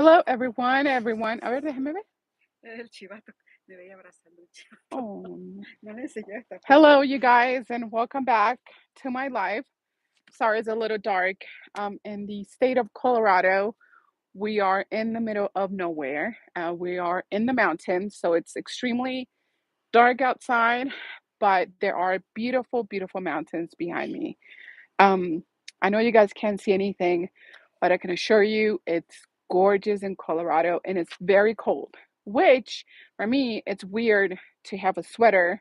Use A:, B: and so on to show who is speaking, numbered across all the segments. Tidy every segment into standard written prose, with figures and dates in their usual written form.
A: Hello, everyone, everyone. A ver, déjeme ver.
B: Es el chivato. Me veía abrazando el chivato.
A: Oh, no.
B: No le enseñó esta foto.
A: Hello, you guys, and welcome back to my live. Sorry, it's a little dark. In the state of Colorado, we are in the middle of nowhere. We are in the mountains, so it's extremely dark outside, but there are beautiful, beautiful mountains behind me. Um, I know you guys can't see anything, but I can assure you it's gorgeous in Colorado and it's very cold, which for me, it's weird to have a sweater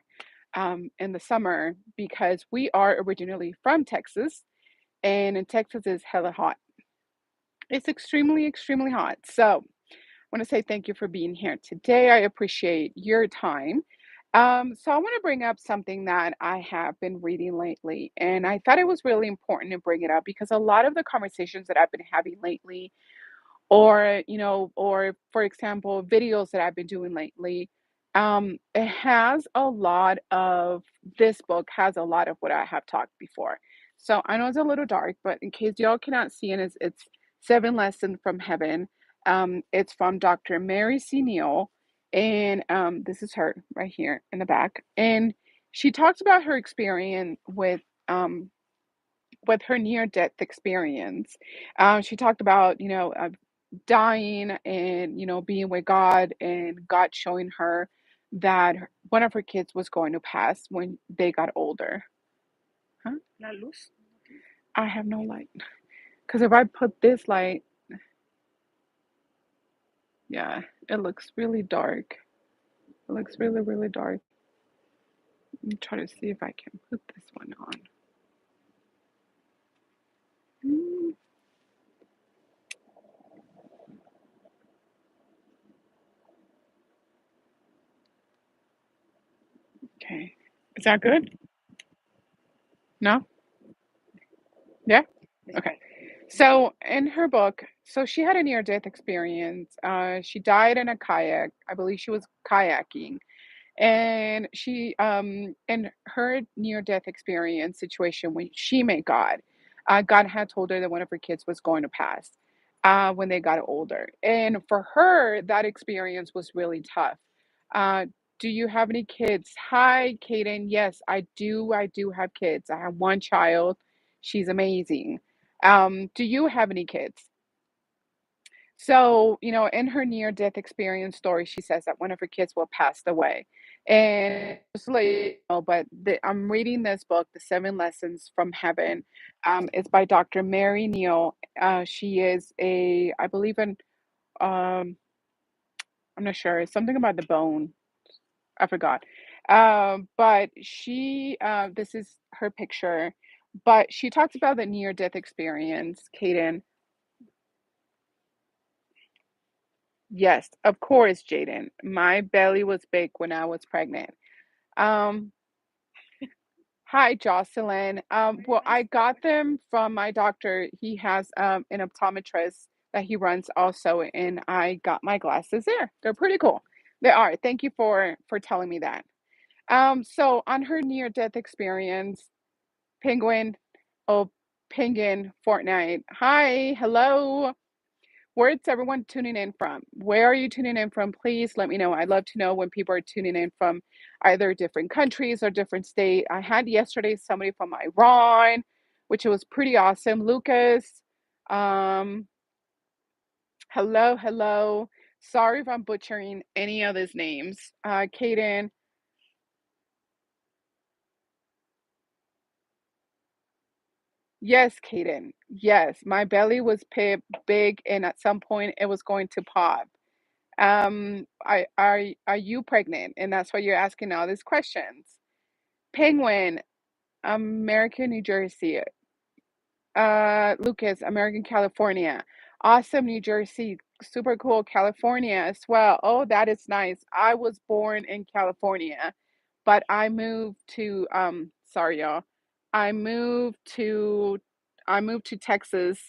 A: in the summer because we are originally from Texas and in Texas is hella hot. It's extremely, extremely hot. So I want to say thank you for being here today. I appreciate your time. So I want to bring up something that I have been reading lately, and I thought it was really important to bring it up because a lot of the conversations that I've been having lately, or or for example, videos that I've been doing lately, it has a lot of this book has a lot of what I have talked before. So I know it's a little dark, but in case y'all cannot see it, it's Seven Lessons from Heaven. It's from Dr. Mary C. Neal, and this is her right here in the back, and she talks about her experience with her near death experience. She talked about, dying and, being with God and God showing her that one of her kids was going to pass when they got older. Huh?
B: La luz.
A: I have no light. Because if I put this light, yeah, it looks really dark. It looks really, really dark. Let me try to see if I can put this one on. Mm, Okay. Is that good? No? Yeah? Okay. So in her book, so she had a near death experience. She died in a kayak. I believe she was kayaking. And she in her near death experience situation when she met God, God had told her that one of her kids was going to pass when they got older. And for her, that experience was really tough. Uh, do you have any kids? Hi, Kaden. Yes, I do. I do have kids. I have one child. She's amazing. Do you have any kids? So, in her near death experience story, she says that one of her kids will passed away. And just like, but I'm reading this book, The Seven Lessons from Heaven. It's by Dr. Mary Neal. She is I believe um, I'm not sure, it's something about the bone. I forgot. But this is her picture, but she talks about the near death experience, Kaden. Yes, of course, Jaden. My belly was big when I was pregnant. Um, Hi, Jocelyn.
B: Very
A: Well,
B: nice.
A: I got them from my doctor. He has an optometrist that he runs also, and I got my glasses there. They're pretty cool. They are. Thank you for telling me that. So on her near-death experience, Penguin, oh, Penguin Fortnite. Hi, hello. Where's everyone tuning in from? Where are you tuning in from? Please let me know. I'd love to know when people are tuning in from either different countries or different state. I had yesterday somebody from Iran, which was pretty awesome. Lucas, um, hello, hello. Sorry if I'm butchering any of these names. Kaden, yes, Kaden, yes. My belly was big, and at some point it was going to pop. Are you pregnant? And that's why you're asking all these questions. Penguin, American, New Jersey. Lucas, American, California. Awesome, New Jersey. Super cool, California as well. Oh, that is nice. I was born in California, but I moved to sorry y'all. I moved to I moved to Texas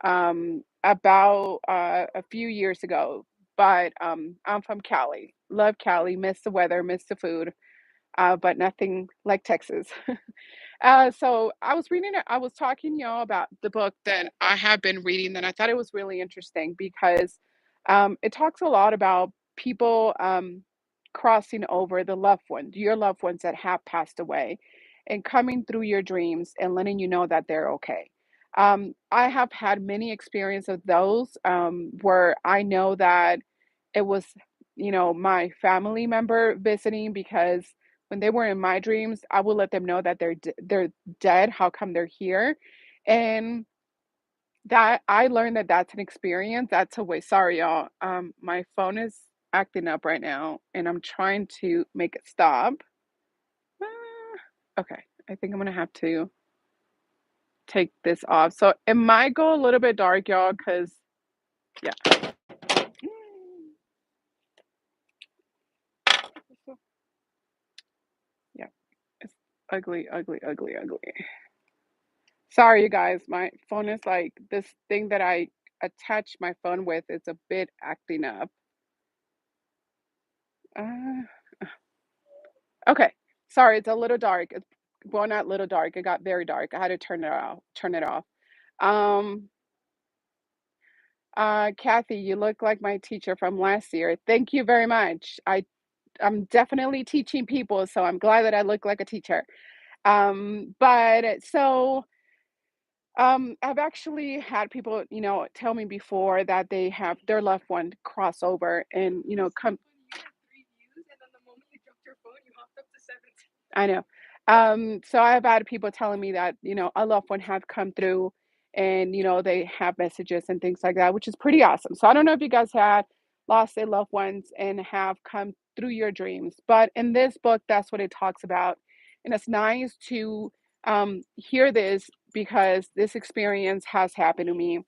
A: about a few years ago. But I'm from Cali. Love Cali. Miss the weather. Miss the food. But nothing like Texas. So I was reading it. I was talking y'all about the book that I have been reading. That I thought it was really interesting because It talks a lot about people crossing over the loved ones, your loved ones that have passed away, and coming through your dreams and letting you know that they're okay. I have had many experiences of those where I know that it was, my family member visiting because when they were in my dreams, I would let them know that they're dead. How come they're here? And that I learned that that's an experience, that's a way. Sorry, y'all. My phone is acting up right now, and I'm trying to make it stop. Okay, I think I'm gonna have to take this off. So it might go a little bit dark, y'all, because yeah. Yeah, it's ugly, ugly, ugly, ugly. Sorry, you guys. My phone is like this thing that I attach my phone with. It's a bit acting up. Uh, Okay. Sorry, it's a little dark. It's well, not little dark. It got very dark. I had to turn it off. Turn it off. Um, Kathy, you look like my teacher from last year. Thank you very much. I'm definitely teaching people, so I'm glad that I look like a teacher. But so I've actually had people, tell me before that they have their loved one cross over and, come.
B: You had 3 views, and then the moment you dropped your phone, you hopped up to 17.
A: I know. So I've had people telling me that, a loved one have come through and, they have messages and things like that, which is pretty awesome. So I don't know if you guys had lost their loved ones and have come through your dreams, but in this book, that's what it talks about. And it's nice to hear this because this experience has happened to me.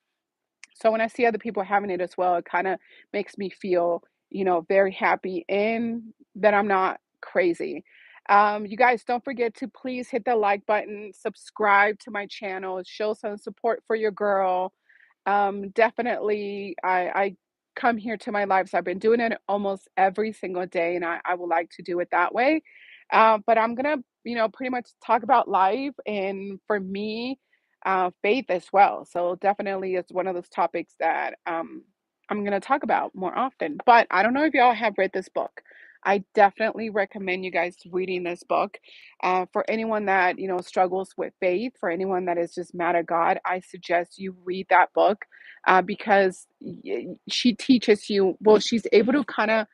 A: So when I see other people having it as well, it kind of makes me feel, very happy and that I'm not crazy. You guys don't forget to please hit the like button, subscribe to my channel, show some support for your girl. Definitely, I come here to my lives. I've been doing it almost every single day, and I would like to do it that way. But I'm gonna, pretty much talk about life, and for me, faith as well. So definitely, it's one of those topics that I'm gonna talk about more often. But I don't know if y'all have read this book. I definitely recommend you guys reading this book. For anyone that struggles with faith, for anyone that is just mad at God, I suggest you read that book because she teaches you. Well, she's able to kind of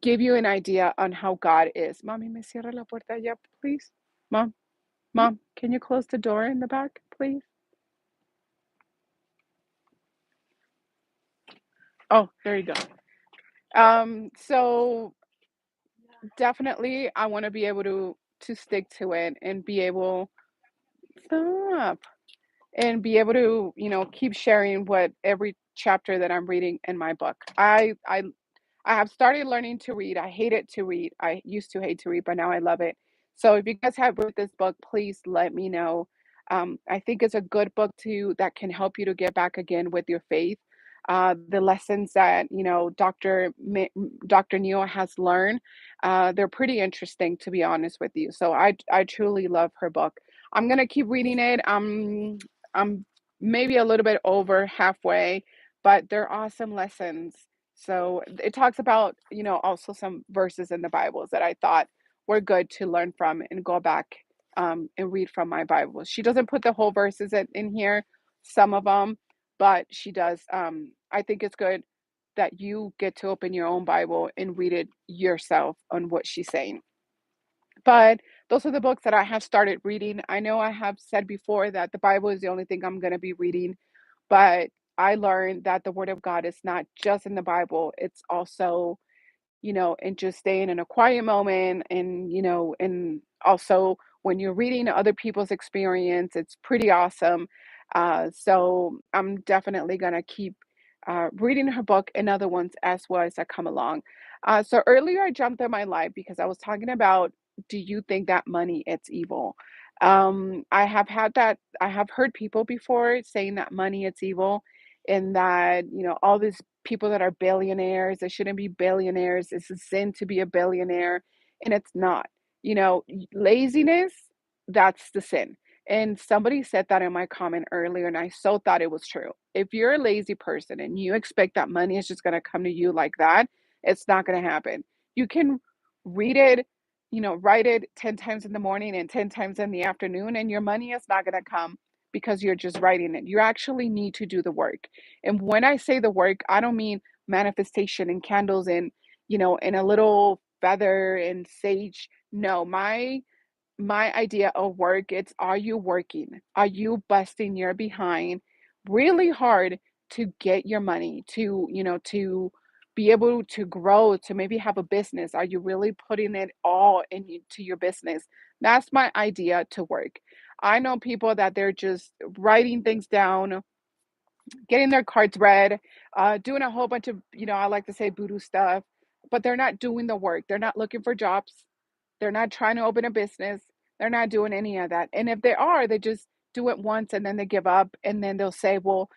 A: give you an idea on how God is. Mommy, me cierra la puerta ya, please. Mom, mom, can you close the door in the back, please? Oh, there you go. So definitely, I want to be able to stick to it and be able stop and be able to keep sharing what every chapter that I'm reading in my book. I have started learning to read. I hated to read. I used to hate to read, but now I love it. So if you guys have read this book, please let me know. I think it's a good book to that can help you to get back again with your faith. The lessons that Dr. Neal has learned, they're pretty interesting to be honest with you. So I truly love her book. I'm gonna keep reading it. I'm maybe a little bit over halfway, but they're awesome lessons. So it talks about, also some verses in the Bibles that I thought were good to learn from and go back and read from my Bible. She doesn't put the whole verses in here, some of them, but she does. I think it's good that you get to open your own Bible and read it yourself on what she's saying. But those are the books that I have started reading. I know I have said before that the Bible is the only thing I'm going to be reading, but I learned that the Word of God is not just in the Bible, it's also and just staying in a quiet moment and, and also when you're reading other people's experience, it's pretty awesome. So I'm definitely going to keep reading her book and other ones as well as I come along. So earlier I jumped in my life because I was talking about, do you think that money it's evil? I have heard people before saying that money it's evil and that, all these people that are billionaires. They shouldn't be billionaires. It's a sin to be a billionaire, and it's not. Laziness, that's the sin. And somebody said that in my comment earlier, and I so thought it was true. If you're a lazy person and you expect that money is just going to come to you like that, it's not going to happen. You can read it, write it 10 times in the morning and 10 times in the afternoon, and your money is not going to come because you're just writing it. You actually need to do the work. And when I say the work, I don't mean manifestation and candles and, and a little feather and sage. No, my idea of work, it's, are you working? Are you busting your behind really hard to get your money, to be able to grow, to maybe have a business? Are you really putting it all into your business? That's my idea to work. I know people that they're just writing things down, getting their cards read, doing a whole bunch of, I like to say voodoo stuff, but they're not doing the work. They're not looking for jobs. They're not trying to open a business. They're not doing any of that. And if they are, they just do it once and then they give up and then they'll say, well,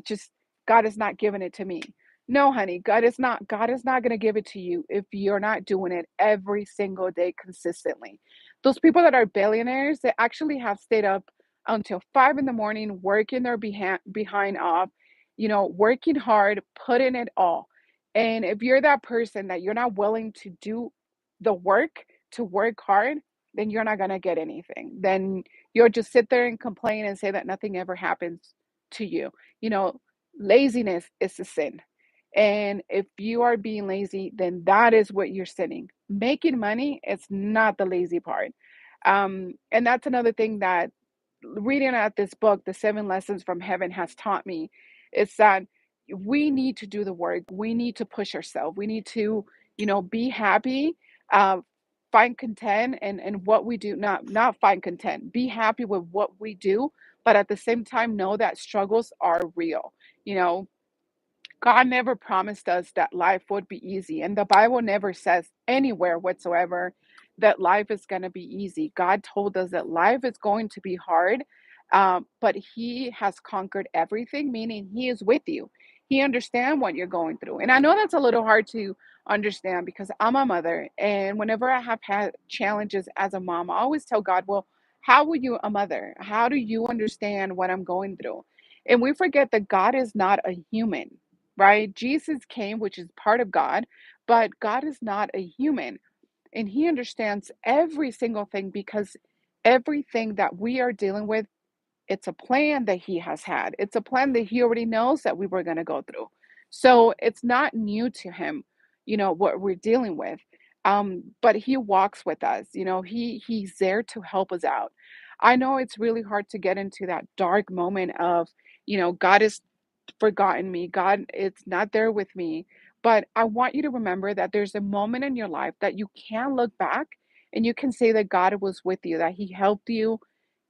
A: just God is not giving it to me. No, honey, God is not going to give it to you if you're not doing it every single day consistently. Those people that are billionaires, they actually have stayed up until 5 in the morning, working their behind off, working hard, putting it all. And if you're that person that you're not willing to do the work, to work hard, then you're not going to get anything. Then you'll just sit there and complain and say that nothing ever happens to you. You know, Laziness is a sin. And if you are being lazy, then that is what you're sinning. Making money is not the lazy part. And that's another thing that reading at this book, The Seven Lessons from Heaven, has taught me is that we need to do the work. We need to push ourselves. We need to, be happy, uh, find content and what we do. Not find content. Be happy with what we do, but at the same time, know that struggles are real. You know, God never promised us that life would be easy, and the Bible never says anywhere whatsoever that life is going to be easy. God told us that life is going to be hard, but He has conquered everything, meaning He is with you. He understands what you're going through. And I know that's a little hard to understand because I'm a mother, and whenever I have had challenges as a mom, I always tell God, well, how are you a mother? How do you understand what I'm going through? And we forget that God is not a human, right? Jesus came, which is part of God, but God is not a human. And He understands every single thing because everything that we are dealing with, it's a plan that He has had. It's a plan that He already knows that we were going to go through. So it's not new to Him, what we're dealing with. But He walks with us. He's there to help us out. I know it's really hard to get into that dark moment of, God is forgotten me. God, it's not there with me. But I want you to remember that there's a moment in your life that you can look back and you can say that God was with you, that He helped you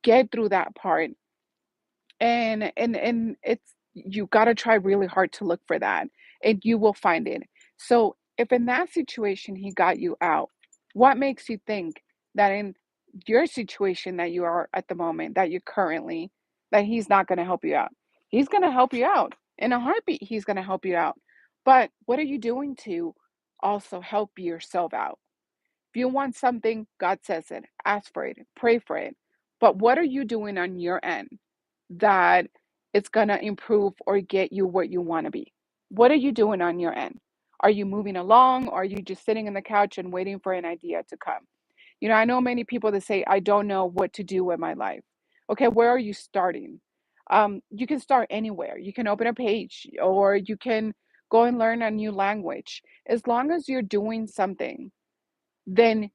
A: get through that part. And it's, you got to try really hard to look for that and you will find it. So if in that situation He got you out, what makes you think that in your situation that you are at the moment, that you're currently, that He's not going to help you out? He's going to help you out in a heartbeat. He's going to help you out. But what are you doing to also help yourself out? If you want something, God says it, ask for it, pray for it. But what are you doing on your end that it's going to improve or get you where you want to be? What are you doing on your end? Are you moving along, or are you just sitting on the couch and waiting for an idea to come? I know many people that say, I don't know what to do with my life. Okay, where are you starting? You can start anywhere. You can open a page or you can go and learn a new language. As long as you're doing something, then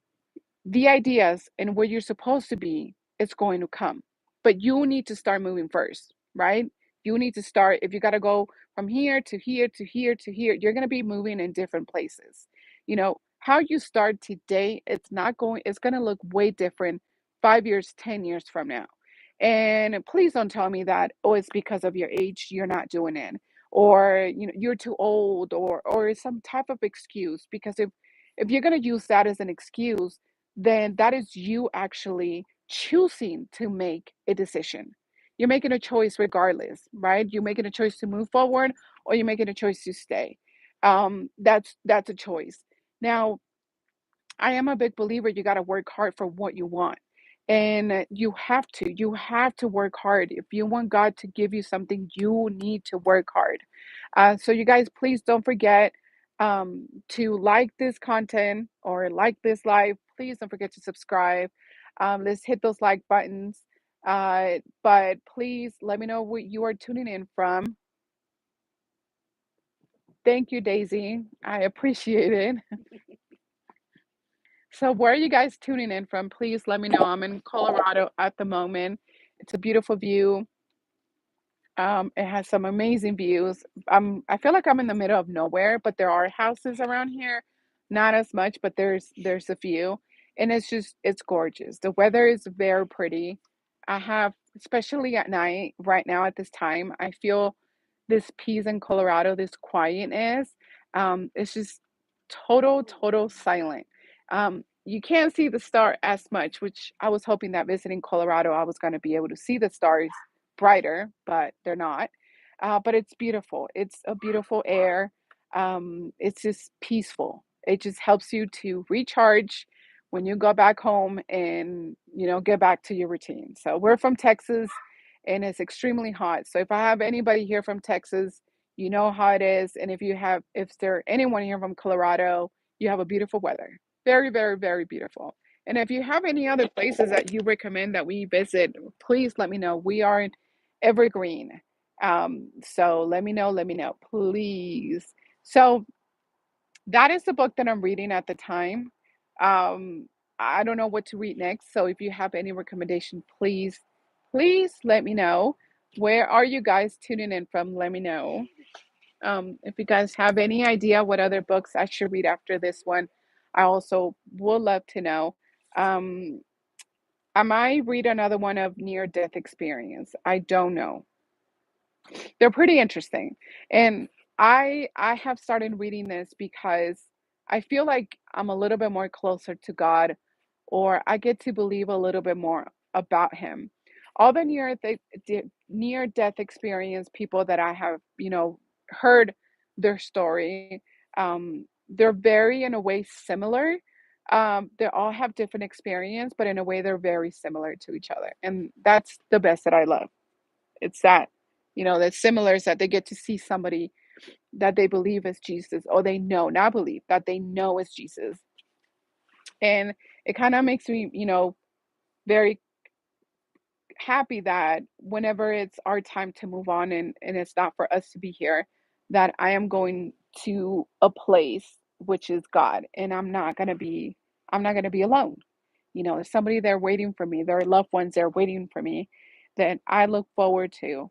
A: the ideas and where you're supposed to be is going to come. But you need to start moving first, right? You need to start. If you got to go from here to here to here to here, you're going to be moving in different places. How you start today, it's going to look way different 5 years, 10 years from now. And please don't tell me that, oh, it's because of your age, you're not doing it, or, you're too old, or some type of excuse. Because if you're going to use that as an excuse, then that is you actually choosing to make a decision. You're making a choice regardless, right? You're making a choice to move forward or you're making a choice to stay. That's a choice. Now, I am a big believer you got to work hard for what you want. And you have to work hard. If you want God to give you something, you need to work hard. So you guys, please don't forget to like this content or like this live. Please don't forget to subscribe. Let's hit those like buttons. But please let me know what you are tuning in from. Thank you, Daisy. I appreciate it. So, where are you guys tuning in from? Please let me know. I'm in Colorado at the moment. It's a beautiful view. It has some amazing views. I feel like I'm in the middle of nowhere, but there are houses around here. Not as much, but there's a few, and it's gorgeous. The weather is very pretty. I have, especially at night, right now at this time, I feel this peace in Colorado, this quietness. It's just total silent. You can't see the star as much, which I was hoping that visiting Colorado, I was going to be able to see the stars brighter, but they're not. But it's beautiful. It's a beautiful air. It's just peaceful. It just helps you to recharge when you go back home and get back to your routine. So we're from Texas, and it's extremely hot. So if I have anybody here from Texas, you know how it is. And if there anyone here from Colorado, you have a beautiful weather. Very, very, very beautiful. And if you have any other places that you recommend that we visit, please let me know. We are in Evergreen. So let me know, please. So that is the book that I'm reading at the time. Um, I don't know what to read next. So if you have any recommendation, please let me know. Where are you guys tuning in from? Let me know. If you guys have any idea what other books I should read after this one, I also would love to know. Um, I might read another one of near death experience. I don't know. They're pretty interesting. And I have started reading this because I feel like I'm a little bit more closer to God, or I get to believe a little bit more about him. All the near death experience people that I have, heard their story, they're very in a way similar. They all have different experience, but in a way they're very similar to each other. And that's the best that I love. It's that, that's similar is that they get to see somebody that they believe is Jesus, or they know, not believe, that they know is Jesus. And it kind of makes me, very happy that whenever it's our time to move on and it's not for us to be here, that I am going to a place which is God, and I'm not going to be alone. There's somebody there waiting for me. There are loved ones there waiting for me that I look forward to.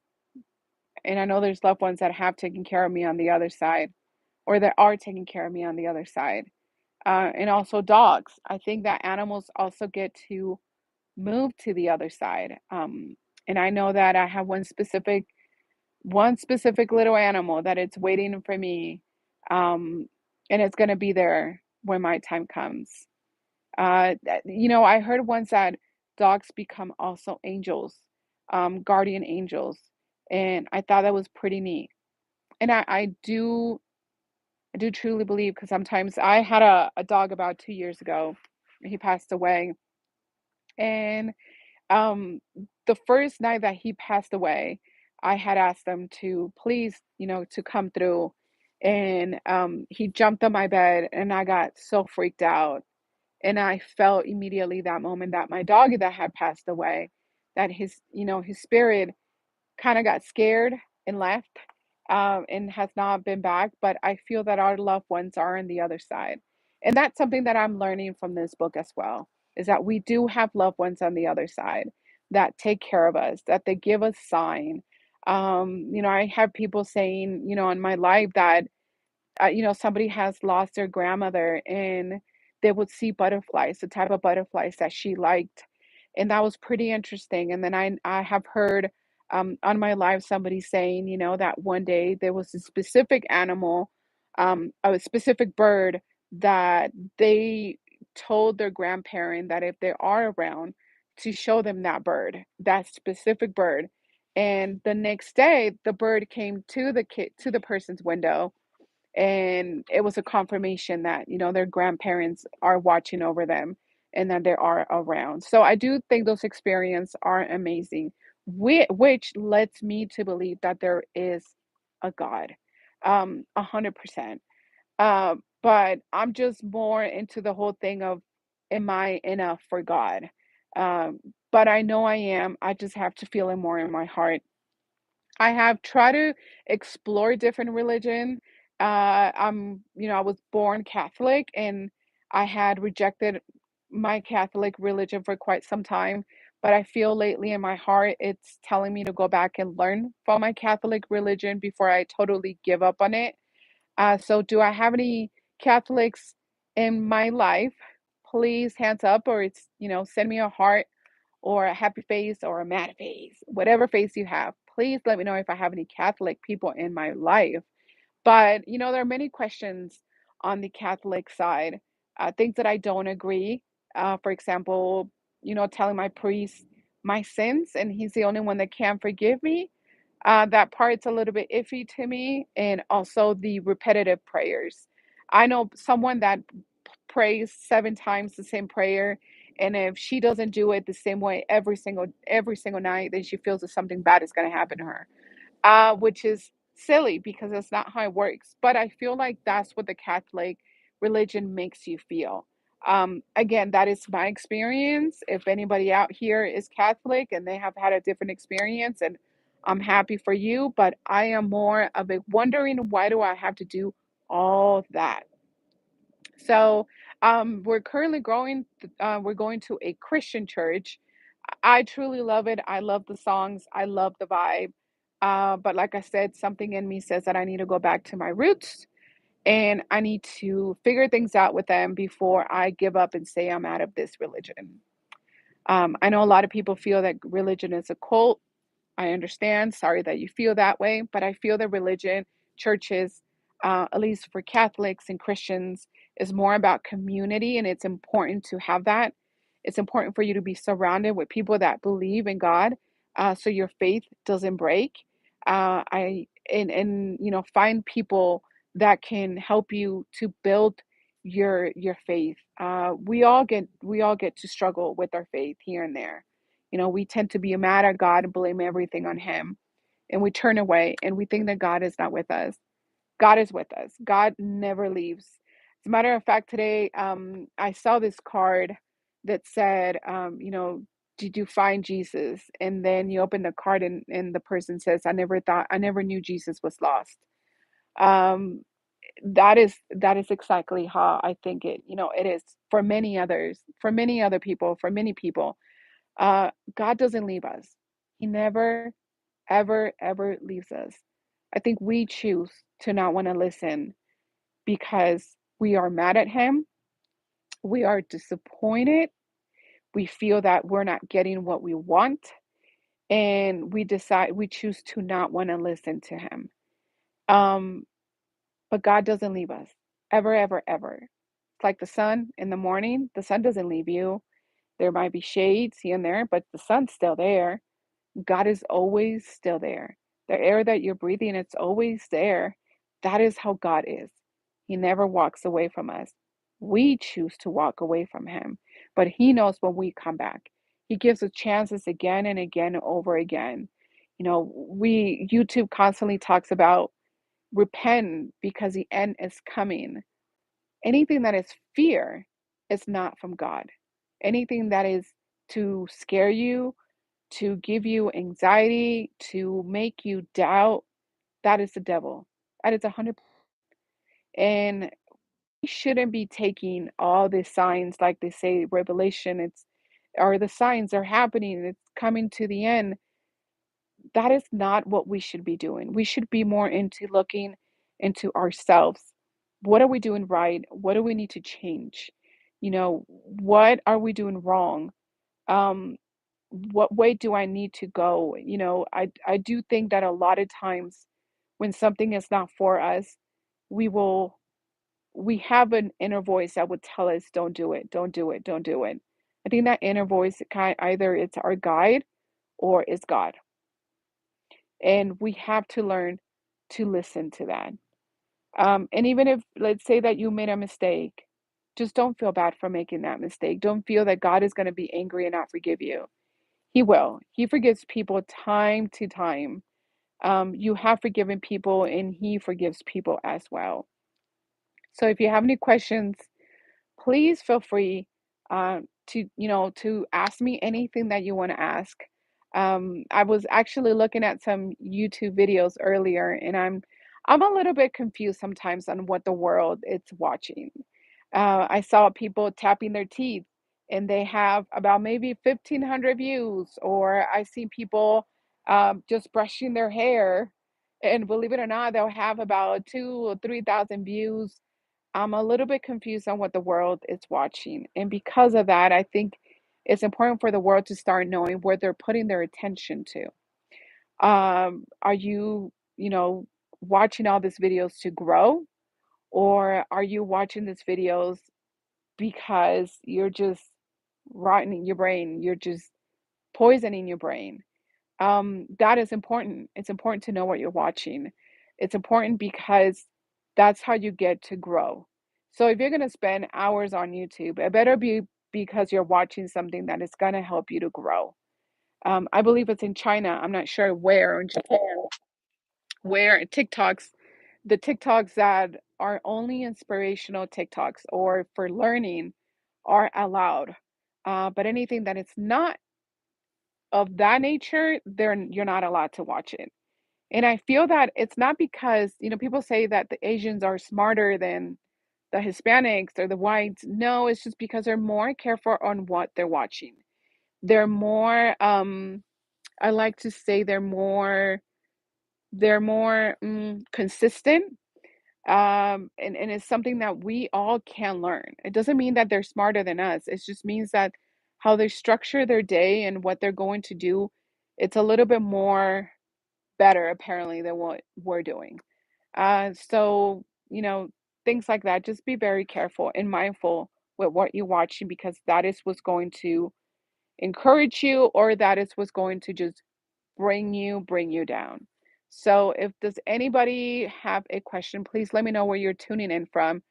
A: And I know there's loved ones that have taken care of me on the other side, or that are taking care of me on the other side. And also dogs. I think that animals also get to move to the other side. And I know that I have one specific little animal that it's waiting for me, and it's gonna be there when my time comes. I heard once that dogs become also angels, guardian angels, and I thought that was pretty neat. And I do truly believe, because sometimes I had a dog about 2 years ago. He passed away, and um, the first night that he passed away, I had asked them to please, to come through, and he jumped on my bed, and I got so freaked out, and I felt immediately that moment that my dog that had passed away, that his spirit kind of got scared and left, and has not been back. But I feel that our loved ones are on the other side. And that's something that I'm learning from this book as well, is that we do have loved ones on the other side that take care of us, that they give us sign. I have people saying, in my life that somebody has lost their grandmother, and they would see butterflies, the type of butterflies that she liked. And that was pretty interesting. And then I have heard on my live somebody saying, that one day there was a specific animal, a specific bird that they told their grandparent that if they are around, to show them that specific bird. And the next day, the bird came to the person's window, and it was a confirmation that their grandparents are watching over them, and that they are around. So I do think those experiences are amazing, which lets me to believe that there is a God, 100%. But I'm just more into the whole thing of, am I enough for God? Um, but I know I am. I just have to feel it more in my heart. I have tried to explore different religion. I was born Catholic, and I had rejected my Catholic religion for quite some time. But I feel lately in my heart, it's telling me to go back and learn from my Catholic religion before I totally give up on it. So do I have any Catholics in my life? Please hands up, or send me a heart or a happy face or a mad face, whatever face you have. Please let me know if I have any Catholic people in my life. But there are many questions on the Catholic side, things that I don't agree. For example, telling my priest my sins, and he's the only one that can forgive me. That part's a little bit iffy to me, and also the repetitive prayers. I know someone that prays 7 times the same prayer, and if she doesn't do it the same way every single night, then she feels that something bad is going to happen to her, which is silly because that's not how it works. But I feel like that's what the Catholic religion makes you feel. Again, that is my experience. If anybody out here is Catholic and they have had a different experience, and I'm happy for you, but I am more of a wondering, why do I have to do all that? So we're currently we're going to a Christian church. I truly love it. I love the songs. I love the vibe. But like I said, something in me says that I need to go back to my roots, and I need to figure things out with them before I give up and say I'm out of this religion. I know a lot of people feel that religion is a cult. I understand. Sorry that you feel that way, but I feel that religion, churches, at least for Catholics and Christians, is more about community, and it's important to have that. It's important for you to be surrounded with people that believe in God, so your faith doesn't break. I and find people that can help you to build your faith. We all get to struggle with our faith here and there. We tend to be mad at God and blame everything on Him. And we turn away and we think that God is not with us. God is with us. God never leaves. As a matter of fact, today I saw this card that said, did you find Jesus? And then you open the card, and the person says, I never knew Jesus was lost. Um, that is exactly how I think it is for many others, for many other people, for many people. God doesn't leave us. He never, ever, ever leaves us. I think we choose to not want to listen because we are mad at Him. We are disappointed. We feel that we're not getting what we want. And we choose to not want to listen to Him. Um, but God doesn't leave us ever, ever, ever. It's like the sun in the morning. The sun doesn't leave you. There might be shades here and there, but the sun's still there. God is always still there. The air that you're breathing, it's always there. That is how God is. He never walks away from us. We choose to walk away from Him, but He knows when we come back. He gives us chances again and again and over again. YouTube constantly talks about repent because the end is coming. Anything that is fear is not from God. Anything that is to scare you, to give you anxiety, to make you doubt, that is the devil. That is 100. And we shouldn't be taking all the signs like they say Revelation, the signs are happening, it's coming to the end. That is not what we should be doing. We should be more into looking into ourselves. What are we doing right? What do we need to change? What are we doing wrong? Um, what way do I need to go? I do think that a lot of times when something is not for us, we will we have an inner voice that would tell us, don't do it, don't do it, don't do it. I think that inner voice either it's our guide or it's God. And we have to learn to listen to that. And even if, let's say that you made a mistake, just don't feel bad for making that mistake. Don't feel that God is going to be angry and not forgive you. He will. He forgives people time to time. You have forgiven people, and He forgives people as well. So if you have any questions, please feel free to to ask me anything that you want to ask. I was actually looking at some YouTube videos earlier, and I'm a little bit confused sometimes on what the world is watching. I saw people tapping their teeth, and they have about maybe 1,500 views, or I see people just brushing their hair, and believe it or not, they'll have about 2 or 3 thousand views. I'm a little bit confused on what the world is watching. And because of that, I think it's important for the world to start knowing where they're putting their attention to. Are you, watching all these videos to grow? Or are you watching these videos because you're just rotting your brain? You're just poisoning your brain. That is important. It's important to know what you're watching. It's important because that's how you get to grow. So if you're going to spend hours on YouTube, it better be because you're watching something that is going to help you to grow. I believe it's in China. I'm not sure where in Japan, where the TikToks that are only inspirational TikToks or for learning are allowed. But anything that is not of that nature, you're not allowed to watch it. And I feel that it's not because, people say that the Asians are smarter than the Hispanics or the whites. No, it's just because they're more careful on what they're watching. They're more, I like to say they're more consistent. And it's something that we all can learn. It doesn't mean that they're smarter than us. It just means that how they structure their day and what they're going to do, it's a little bit more better apparently than what we're doing. So, things like that, just be very careful and mindful with what you're watching because that is what's going to encourage you or that is what's going to just bring you down. So, if does anybody have a question, please let me know where you're tuning in from.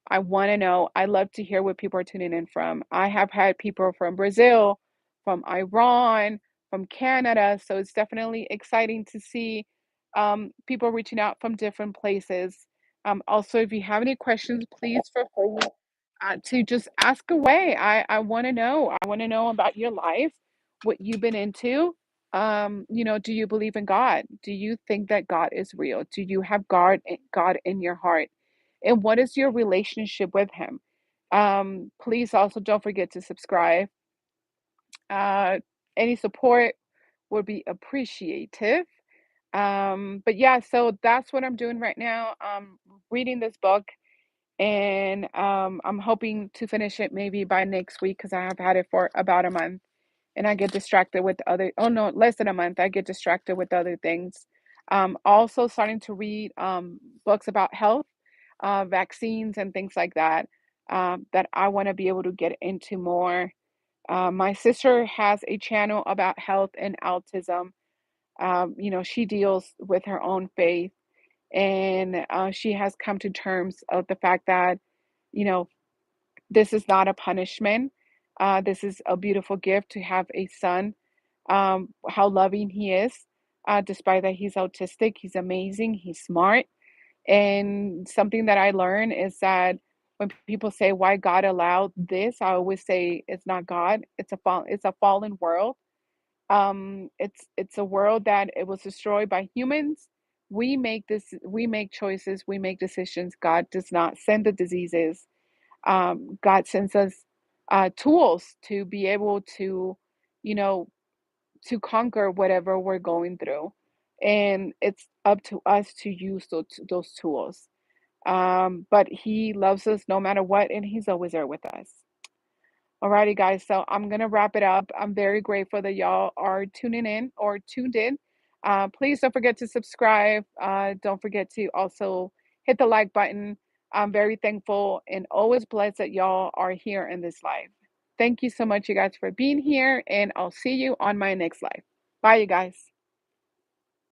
A: I want to know. I love to hear what people are tuning in from. I have had people from Brazil, from Iran, from Canada. So it's definitely exciting to see people reaching out from different places. Also, if you have any questions, please feel free to just ask away. I want to know. I want to know about your life, what you've been into. Do you believe in God? Do you think that God is real? Do you have God in your heart? And what is your relationship with Him? Please also don't forget to subscribe. Uh, any support would be appreciative. But yeah, so that's what I'm doing right now. Reading this book, and I'm hoping to finish it maybe by next week because I have had it for about a month and I get distracted with other, oh no, less than a month. I get distracted with other things. Also starting to read books about health, vaccines, and things like that, that I want to be able to get into more. My sister has a channel about health and autism. She deals with her own faith, and she has come to terms of the fact that, you know, this is not a punishment. This is a beautiful gift to have a son. How loving he is, despite that he's autistic, he's amazing, he's smart. And something that I learned is that when people say why God allowed this, I always say it's not God. It's a fallen world. It's a world that it was destroyed by humans. We make choices, we make decisions. God does not send the diseases. God sends us tools to be able to, you know, to conquer whatever we're going through. And it's up to us to use those tools. But He loves us no matter what, and He's always there with us. Alrighty, guys. So I'm gonna wrap it up. I'm very grateful that y'all are tuning in or tuned in. Please don't forget to subscribe. Don't forget to also hit the like button. I'm very thankful and always blessed that y'all are here in this live. Thank you so much, you guys, for being here, and I'll see you on my next live. Bye, you guys.